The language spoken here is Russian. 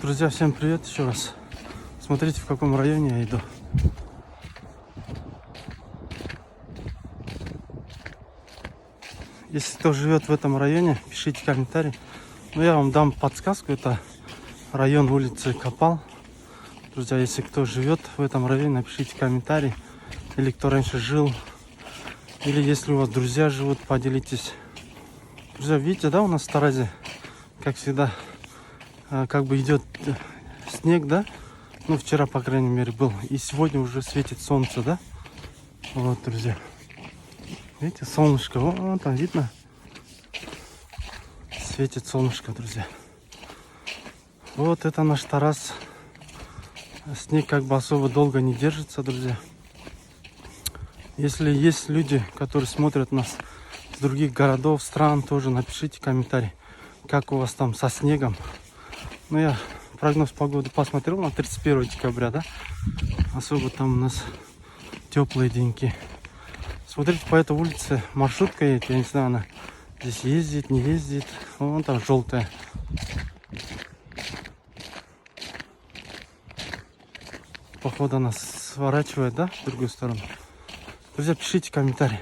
Друзья, всем привет еще раз. Смотрите, в каком районе я иду. Если кто живет в этом районе, пишите комментарий. Ну, я вам дам подсказку. Это район улицы Копал. Друзья, если кто живет в этом районе, напишите комментарий. Или кто раньше жил. Или если у вас друзья живут, поделитесь. Друзья, видите, да, у нас в Таразе, как всегда, как бы идет снег, да? Ну, вчера, по крайней мере, был. И сегодня уже светит солнце, да? Вот, друзья. Видите, солнышко. Вон там видно. Светит солнышко, друзья. Вот это наш Тараз. Снег как бы особо долго не держится, друзья. Если есть люди, которые смотрят нас с других городов, стран, тоже напишите комментарий, как у вас там со снегом. Ну, я прогноз погоды посмотрел на 31 декабря, да? Особо там у нас теплые деньки. Смотрите, по этой улице маршрутка едет, я не знаю, она здесь ездит, не ездит. Вон там желтая. Походу она сворачивает, да, в другую сторону. Друзья, пишите комментарии.